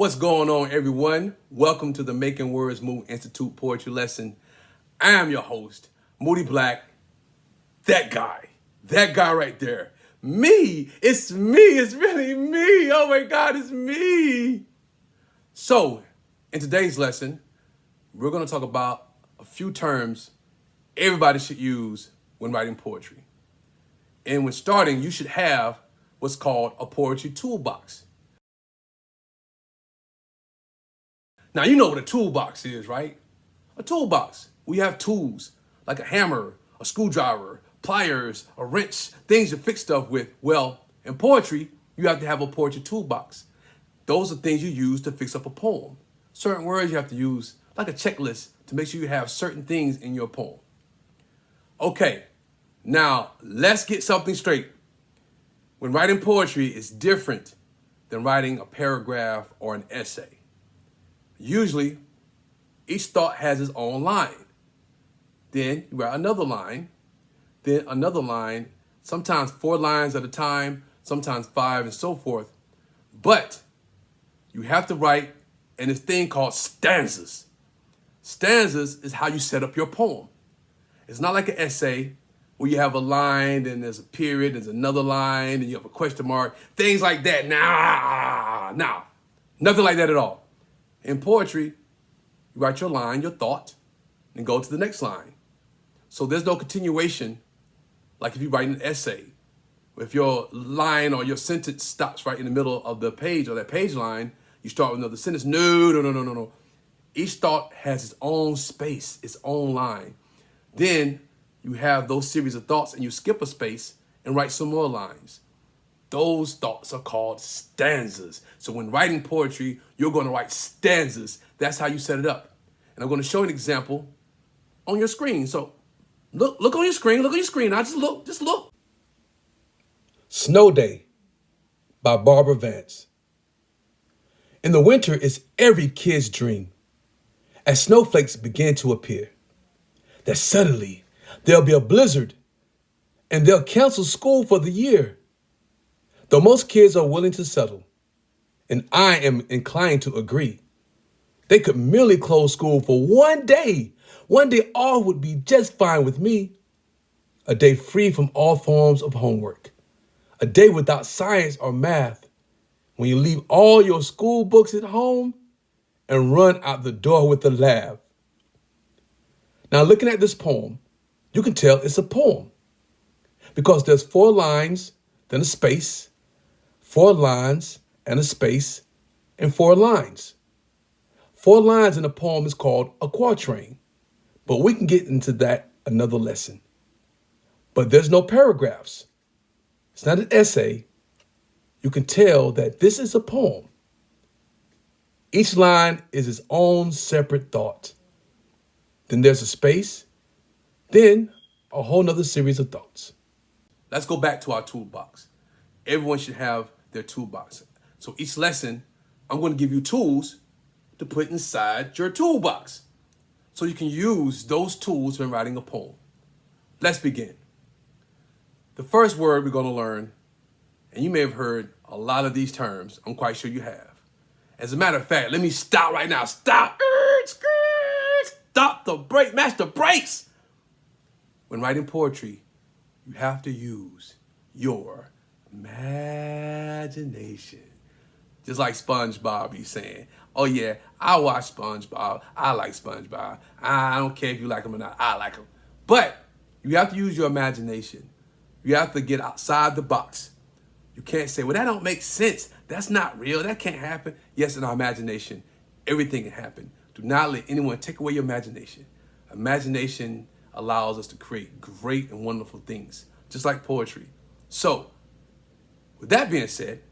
What's going on, everyone? Welcome to the Making Words Move Institute Poetry Lesson. I am your host, Moody Black, that guy right there. It's really me. Oh my God, it's me. So, in today's lesson, we're going to talk about a few terms everybody should use when writing poetry. And when starting, you should have what's called a poetry toolbox. Now, you know what a toolbox is, right? A toolbox. We have tools like a hammer, a screwdriver, pliers, a wrench, things to fix stuff with. Well, in poetry, you have to have a poetry toolbox. Those are things you use to fix up a poem. Certain words you have to use, like a checklist, to make sure you have certain things in your poem. Okay, now let's get something straight. When writing poetry, it's different than writing a paragraph or an essay. Usually, each thought has its own line. Then you write another line, then another line, sometimes 4 lines at a time, sometimes 5 and so forth. But you have to write in this thing called stanzas. Stanzas is how you set up your poem. It's not like an essay where you have a line, then there's a period, there's another line, and you have a question mark, things like that. Nah, nothing like that at all. In poetry, you write your line, your thought, and go to the next line. So there's no continuation like if you write an essay. If your line or your sentence stops right in the middle of the page or that page line, you start with another sentence. No. Each thought has its own space, its own line. Then you have those series of thoughts and you skip a space and write some more lines. Those thoughts are called stanzas. So when writing poetry, you're going to write stanzas. That's how you set it up. And I'm going to show an example on your screen. So look on your screen. Now just look. Snow Day by Barbara Vance. In the winter is every kid's dream as snowflakes begin to appear. That suddenly there'll be a blizzard and they'll cancel school for the year. Though most kids are willing to settle, and I am inclined to agree, they could merely close school for one day. One day all would be just fine with me. A day free from all forms of homework. A day without science or math. When you leave all your school books at home and run out the door with a laugh. Now looking at this poem, you can tell it's a poem because there's 4 lines, then a space, 4 lines and a space, and 4 lines. 4 lines in a poem is called a quatrain, but we can get into that another lesson. But there's no paragraphs. It's not an essay. You can tell that this is a poem. Each line is its own separate thought. Then there's a space, then a whole nother series of thoughts. Let's go back to our toolbox. Everyone should have their toolbox. So each lesson, I'm going to give you tools to put inside your toolbox so you can use those tools when writing a poem. Let's begin. The first word we're going to learn, and you may have heard a lot of these terms, I'm quite sure you have. As a matter of fact, let me stop right now. Stop the brake, match the brakes. When writing poetry, you have to use your imagination. Just like SpongeBob be saying, oh yeah, I watch SpongeBob. I like SpongeBob. I don't care if you like him or not. I like him. But you have to use your imagination. You have to get outside the box. You can't say, well, that don't make sense. That's not real. That can't happen. Yes, in our imagination, everything can happen. Do not let anyone take away your imagination. Imagination allows us to create great and wonderful things, just like poetry. So, with that being said,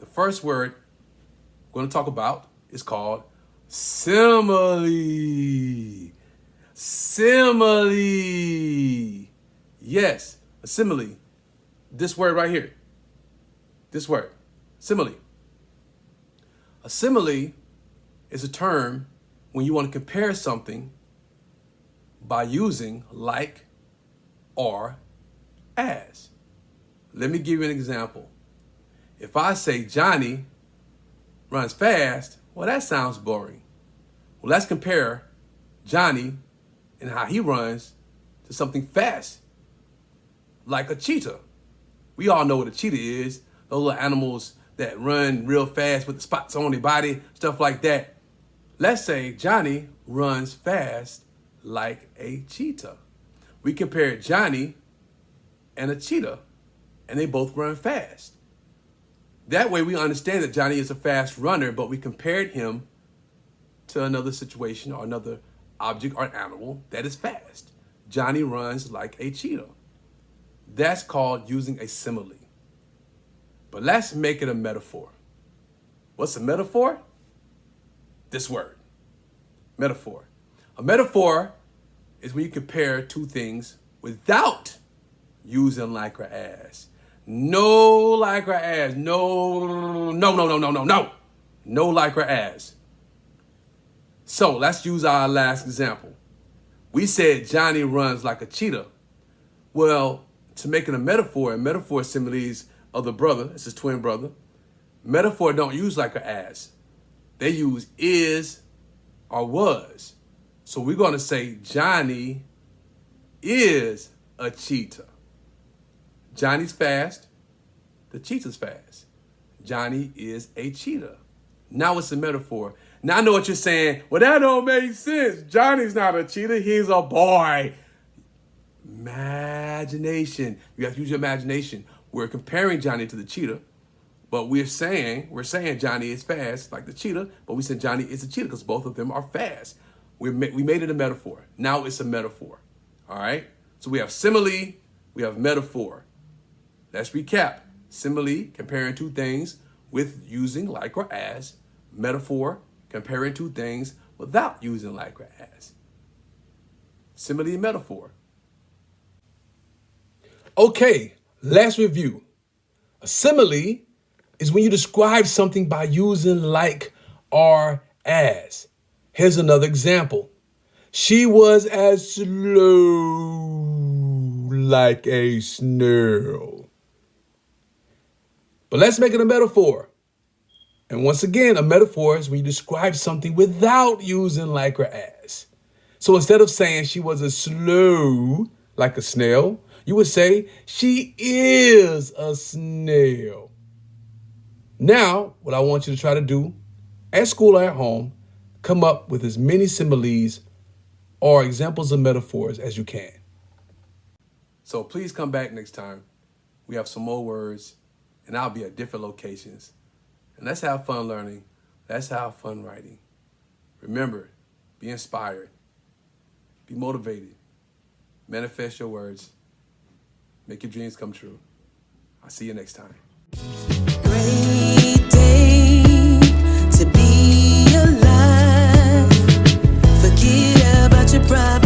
the first word we're going to talk about is called simile. Simile. Yes, a simile. This word right here. This word, simile. A simile is a term when you want to compare something by using like or as. Let me give you an example. If I say Johnny runs fast, Well, that sounds boring. Well, let's compare Johnny and how he runs to something fast, like a cheetah. We all know what a cheetah is. Those little animals that run real fast with the spots on their body, stuff like that. Let's say Johnny runs fast like a cheetah. We compared Johnny and a cheetah, and they both run fast. That way we understand that Johnny is a fast runner, but we compared him to another situation or another object or animal that is fast. Johnny runs like a cheetah. That's called using a simile. But let's make it a metaphor. What's a metaphor? This word, metaphor. A metaphor is when you compare two things without using like or as. No like or as. No. No like or as. So let's use our last example. We said Johnny runs like a cheetah. Well, to make it a metaphor, and metaphor similes of the brother, it's his twin brother. Metaphor don't use like or as. They use is or was. So we're going to say Johnny is a cheetah. Johnny's fast. The cheetah's fast. Johnny is a cheetah. Now it's a metaphor. Now I know what you're saying. Well, that don't make sense. Johnny's not a cheetah. He's a boy. Imagination. You have to use your imagination. We're comparing Johnny to the cheetah, but we're saying Johnny is fast like the cheetah, but we said Johnny is a cheetah because both of them are fast. We made it a metaphor. Now it's a metaphor. All right? So we have simile, we have metaphor. Let's recap. Simile, comparing two things with using like or as. Metaphor, comparing two things without using like or as. Simile and metaphor. Okay, let's review. A simile is when you describe something by using like or as. Here's another example. She was as slow like a snail. But let's make it a metaphor. And once again, a metaphor is when you describe something without using like or as. So instead of saying she was as slow like a snail, you would say she is a snail. Now, what I want you to try to do at school or at home, come up with as many similes or examples of metaphors as you can. So please come back next time. We have some more words, and I'll be at different locations. And let's have fun learning. Let's have fun writing. Remember, be inspired. Be motivated. Manifest your words. Make your dreams come true. I'll see you next time. Great day to be alive. Forget about your problems.